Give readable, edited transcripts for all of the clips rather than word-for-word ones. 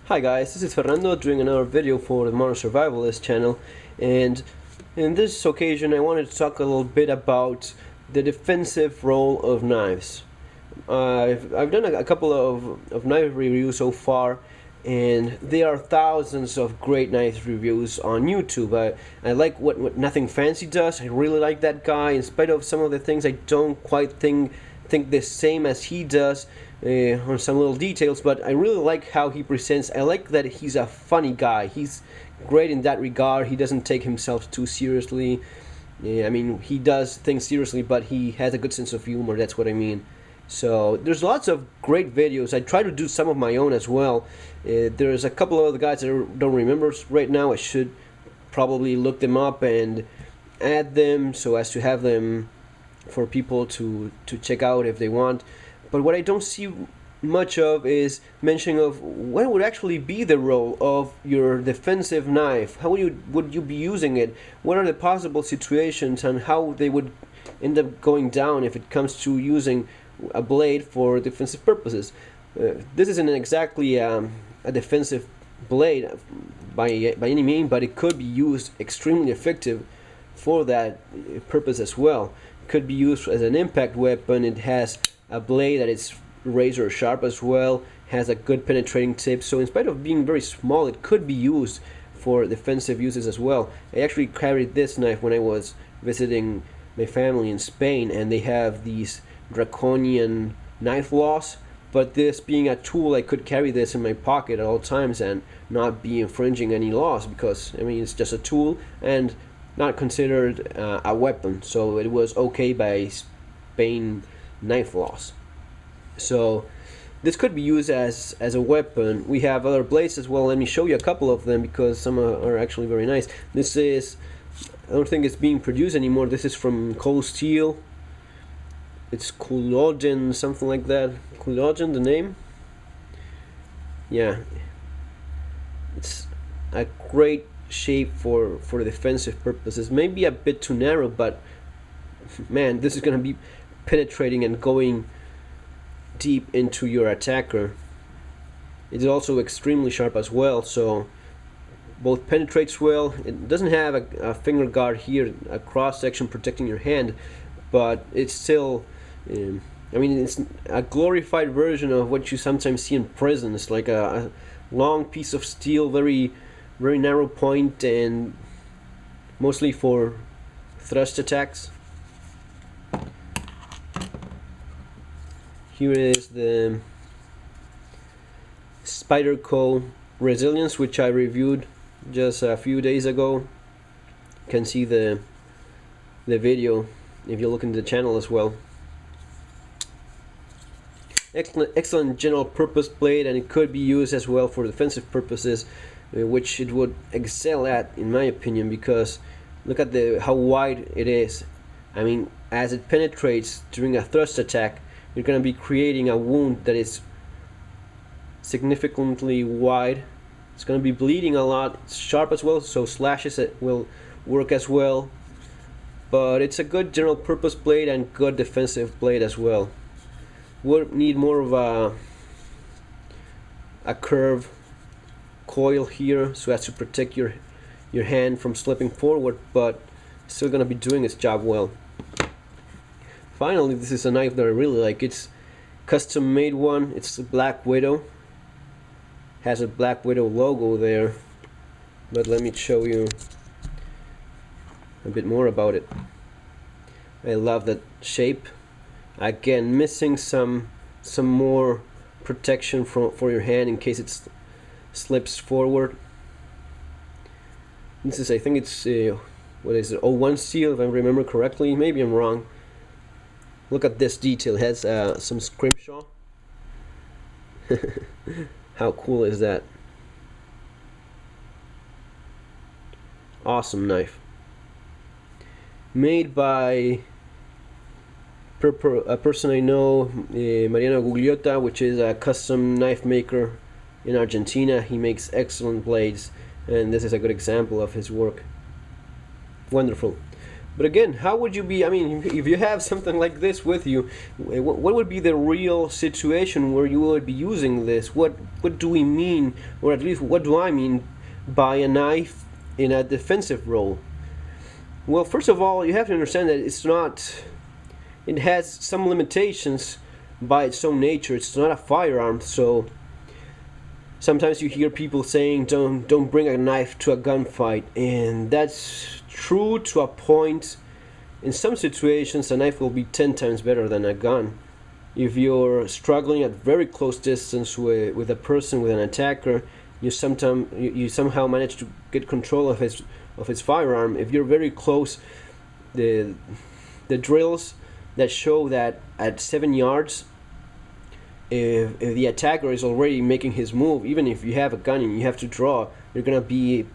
Hi guys, this is Fernando doing another video for the Modern Survivalist channel, and in this occasion I wanted to talk a little bit about the defensive role of knives. I've done a couple of knife reviews so far, and there are thousands of great knife reviews on YouTube. I like what Nothing Fancy does. I really like that guy, in spite of some of the things I don't quite think the same as he does on some little details, but I really like how he presents. I like that he's a funny guy. He's great in that regard. He doesn't take himself too seriously. I mean, he does things seriously, but he has a good sense of humor. That's what I mean. So there's lots of great videos. I try to do some of my own as well. There's a couple of other guys that I don't remember right now. I should probably look them up and add them so as to have them for people to check out if they want. But what I don't see much of is mentioning of what would actually be the role of your defensive knife. How would you be using it? What are the possible situations and how they would end up going down if it comes to using a blade for defensive purposes? This isn't exactly a defensive blade by any means, but it could be used extremely effective for that purpose as well. It could be used as an impact weapon. It has a blade that is razor sharp as well, has a good penetrating tip, so in spite of being very small, it could be used for defensive uses as well. I actually carried this knife when I was visiting my family in Spain, and they have these draconian knife laws, but this being a tool, I could carry this in my pocket at all times and not be infringing any laws, because I mean, it's just a tool and not considered a weapon, so it was okay by Spain knife laws. So this could be used as a weapon. We have other blades as well. Let me show you a couple of them because some are actually very nice. This is, I don't think it's being produced anymore. This is from Cold Steel. It's Collagen, something like that. Collagen, the name. Yeah, it's a great shape for defensive purposes. Maybe a bit too narrow, but man, this is gonna be penetrating and going deep into your attacker. It is also extremely sharp as well, so both penetrates well. It doesn't have a finger guard here, a cross section protecting your hand, but it's still I mean, it's a glorified version of what you sometimes see in prisons, like a long piece of steel, very narrow point, and mostly for thrust attacks. Here is the Spyderco Resilience, which I reviewed just a few days ago. You can see the video if you look into the channel as well. Excellent general purpose blade, and it could be used as well for defensive purposes, which it would excel at, in my opinion, because look at how wide it is. I mean, as it penetrates during a thrust attack, you're going to be creating a wound that is significantly wide. It's going to be bleeding a lot. It's sharp as well, so slashes it will work as well. But it's a good general purpose blade and good defensive blade as well. Would need more of a curved coil here so as to protect your hand from slipping forward, but still going to be doing its job well. Finally, this is a knife that I really like. It's custom made one. It's a Black Widow. Has a Black Widow logo there, but let me show you a bit more about it. I love that shape. Again, missing some more protection for your hand in case it slips forward. This is, I think it's what is it, 01 steel if I remember correctly. Maybe I'm wrong. Look at this detail. It has some scrimshaw. How cool is that? Awesome knife. Made by a person I know, Mariano Gugliotta, which is a custom knife maker in Argentina. He makes excellent blades, and this is a good example of his work. Wonderful. But again, how would you be, I mean, if you have something like this with you, what would be the real situation where you would be using this? What do we mean, or at least what do I mean by a knife in a defensive role? Well, first of all, you have to understand that it has some limitations by its own nature. It's not a firearm, so sometimes you hear people saying don't bring a knife to a gunfight, and that's true to a point. In some situations, a knife will be 10 times better than a gun. If you're struggling at very close distance with a person, with an attacker, you somehow manage to get control of his firearm. If you're very close, the drills that show that at 7 yards, if the attacker is already making his move, even if you have a gun and you have to draw, you're gonna be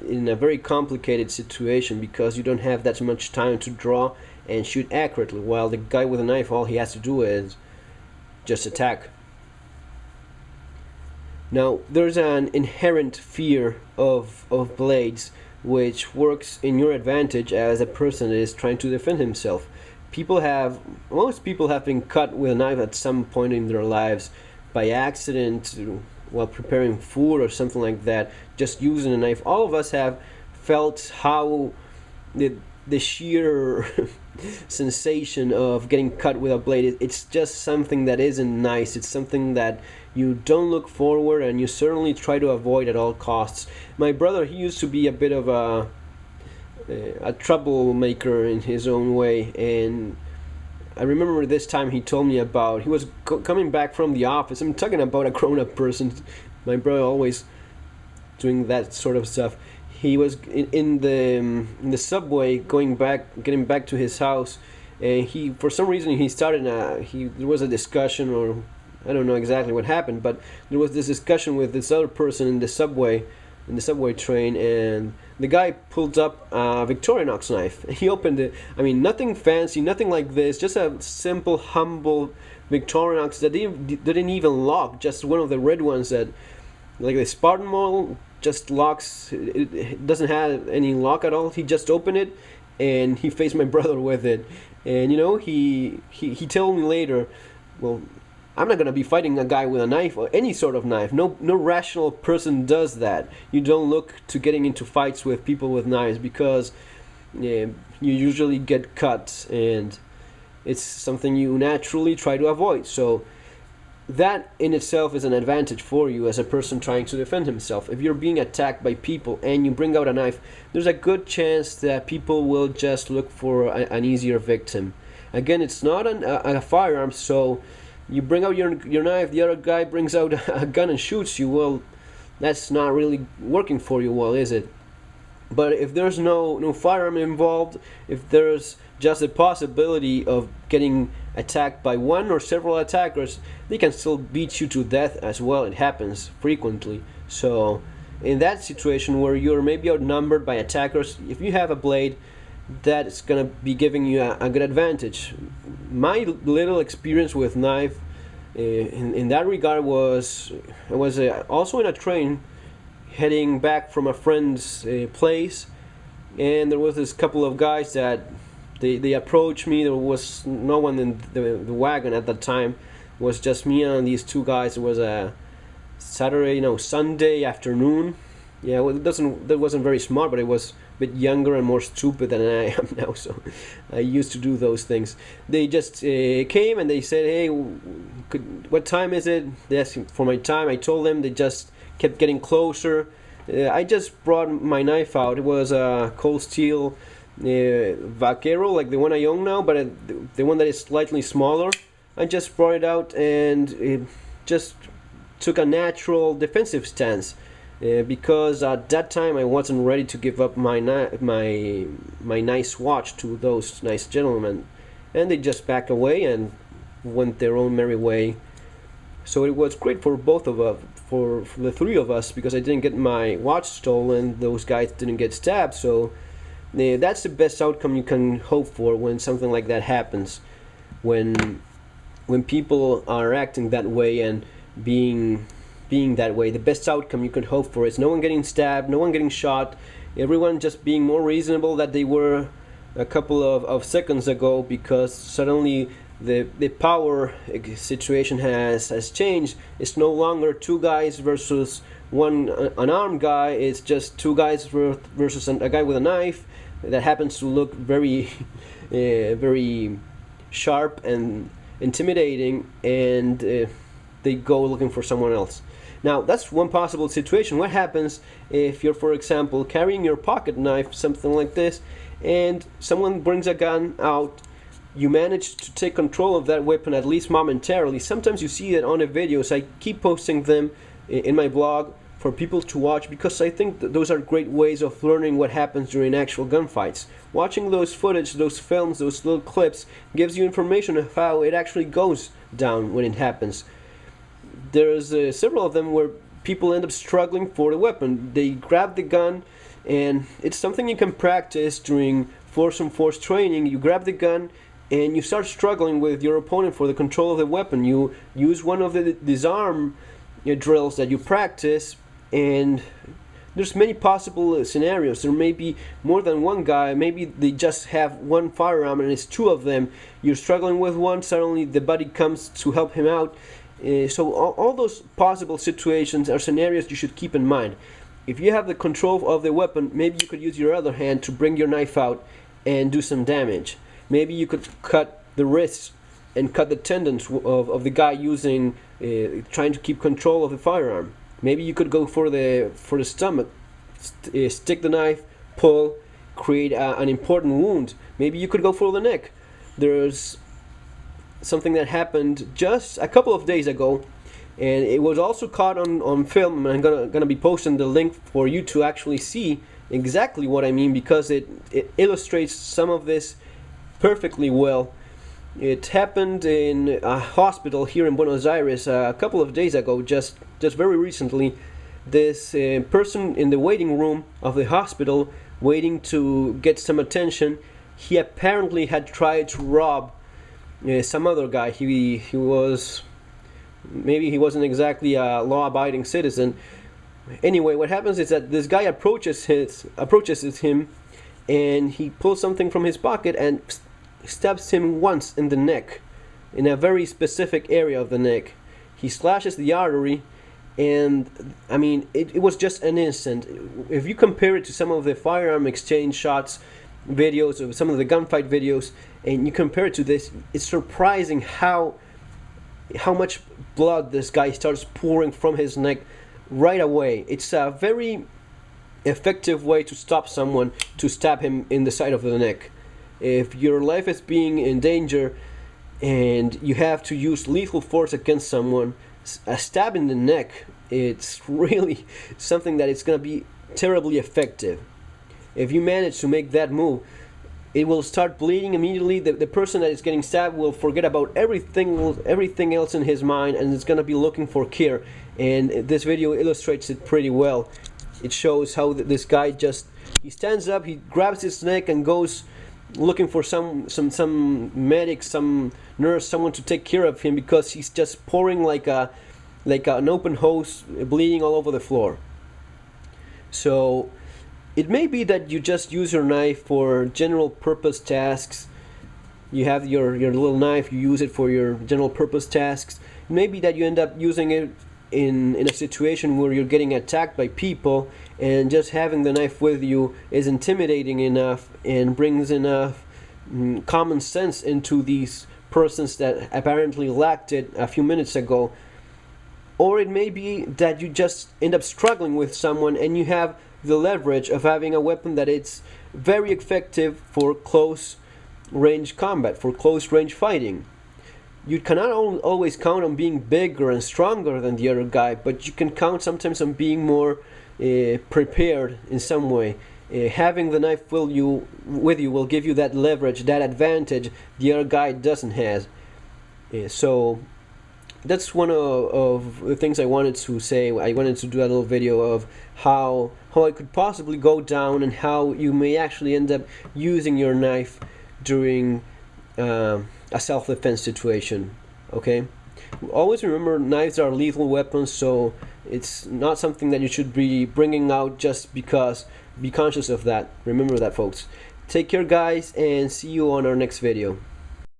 in a very complicated situation because you don't have that much time to draw and shoot accurately, while the guy with a knife, all he has to do is just attack. Now, there's an inherent fear of blades which works in your advantage as a person that is trying to defend himself. Most people have been cut with a knife at some point in their lives by accident, while preparing food or something like that, just using a knife. All of us have felt how the sheer sensation of getting cut with a blade, it's just something that isn't nice. It's something that you don't look forward, and you certainly try to avoid at all costs. My brother, he used to be a bit of a troublemaker in his own way, and I remember this time he told me about, he was coming back from the office. I'm talking about a grown-up person. My brother always doing that sort of stuff. He was in the subway getting back to his house, and for some reason he started there was a discussion, or I don't know exactly what happened, but there was this discussion with this other person in the subway train, and the guy pulled up a Victorinox knife. He opened it. I mean, nothing fancy, nothing like this, just a simple, humble Victorinox that didn't even lock, just one of the red ones that, like the Spartan model, just locks. It doesn't have any lock at all. He just opened it, and he faced my brother with it. And he told me later, well, I'm not gonna be fighting a guy with a knife, or any sort of knife. No rational person does that. You don't look to getting into fights with people with knives, because you usually get cut, and it's something you naturally try to avoid. So that in itself is an advantage for you as a person trying to defend himself. If you're being attacked by people and you bring out a knife, there's a good chance that people will just look for an easier victim. Again, it's not a firearm, so you bring out your knife, the other guy brings out a gun and shoots you. Well, that's not really working for you well, is it? But if there's no firearm involved, if there's just a possibility of getting attacked by one or several attackers, they can still beat you to death as well. It happens frequently. So in that situation where you're maybe outnumbered by attackers, if you have a blade, that's gonna be giving you a good advantage. My little experience with knife in that regard was, I was also in a train heading back from a friend's place, and there was this couple of guys that they approached me. There was no one in the wagon at that time. It was just me and these two guys. It was a Sunday afternoon. Yeah, well, that wasn't very smart, but it was a bit younger and more stupid than I am now, so I used to do those things. They just came and they said, hey, what time is it? They asked for my time. I told them. They just kept getting closer. I just brought my knife out. It was a cold steel Vaquero, like the one I own now, but the one that is slightly smaller. I just brought it out, and it just took a natural defensive stance. Because at that time I wasn't ready to give up my nice watch to those nice gentlemen, and they just backed away and went their own merry way. So it was great for both of us, for the three of us, because I didn't get my watch stolen, those guys didn't get stabbed. So that's the best outcome you can hope for when something like that happens, when people are acting that way and being that way. The best outcome you could hope for is no one getting stabbed, no one getting shot, everyone just being more reasonable than they were a couple of seconds ago, because suddenly the power situation has changed. It's no longer two guys versus one unarmed guy. It's just two guys versus a guy with a knife that happens to look very very sharp and intimidating, and they go looking for someone else. Now, that's one possible situation. What happens if you're, for example, carrying your pocket knife, something like this, and someone brings a gun out? You manage to take control of that weapon, at least momentarily. Sometimes you see it on the videos. I keep posting them in my blog for people to watch, because I think that those are great ways of learning what happens during actual gunfights. Watching those footage, those films, those little clips gives you information of how it actually goes down when it happens. There's several of them where people end up struggling for the weapon. They grab the gun, and it's something you can practice during force on force training. You grab the gun and you start struggling with your opponent for the control of the weapon. You use one of the disarm drills that you practice, and there's many possible scenarios. There may be more than one guy. Maybe they just have one firearm and it's two of them. You're struggling with one, suddenly the buddy comes to help him out. So all those possible situations are scenarios you should keep in mind. If you have the control of the weapon, maybe you could use your other hand to bring your knife out and do some damage. Maybe you could cut the wrists and cut the tendons of the guy using trying to keep control of the firearm. Maybe you could go for the stomach, stick the knife, pull, create an important wound. Maybe you could go for the neck. There's something that happened just a couple of days ago, and it was also caught on film, and I'm gonna be posting the link for you to actually see exactly what I mean, because it illustrates some of this perfectly well. It happened in a hospital here in Buenos Aires a couple of days ago, just very recently. This person in the waiting room of the hospital, waiting to get some attention, he apparently had tried to rob some other guy. He was, maybe he wasn't exactly a law-abiding citizen. Anyway, what happens is that this guy approaches him, and he pulls something from his pocket and stabs him once in the neck, in a very specific area of the neck. He slashes the artery, and I mean, it was just an instant. If you compare it to some of the firearm exchange shots videos, or some of the gunfight videos, and you compare it to this, it's surprising how much blood this guy starts pouring from his neck right away. It's a very effective way to stop someone, to stab him in the side of the neck. If your life is being in danger and you have to use lethal force against someone, a stab in the neck, it's really something that it's going to be terribly effective. If you manage to make that move, it will start bleeding immediately. The person that is getting stabbed will forget about everything else in his mind, and is going to be looking for care. And this video illustrates it pretty well. It shows how this guy he stands up, he grabs his neck and goes looking for some medic, some nurse, someone to take care of him, because he's just pouring like an open hose, bleeding all over the floor. So it may be that you just use your knife for general purpose tasks. You have your little knife, you use it for your general purpose tasks. It may be that you end up using it in a situation where you're getting attacked by people, and just having the knife with you is intimidating enough and brings enough common sense into these persons that apparently lacked it a few minutes ago. Or it may be that you just end up struggling with someone, and you have the leverage of having a weapon that it's very effective for close range combat, for close range fighting. You cannot always count on being bigger and stronger than the other guy, but you can count sometimes on being more prepared in some way. Having the knife with you will give you that leverage, that advantage the other guy doesn't have. So that's one of the things I wanted to say. I wanted to do a little video of how it could possibly go down, and how you may actually end up using your knife during a self-defense situation. Okay, always remember, knives are lethal weapons, so it's not something that you should be bringing out just because. Be conscious of that. Remember that, folks. Take care guys, and see you on our next video.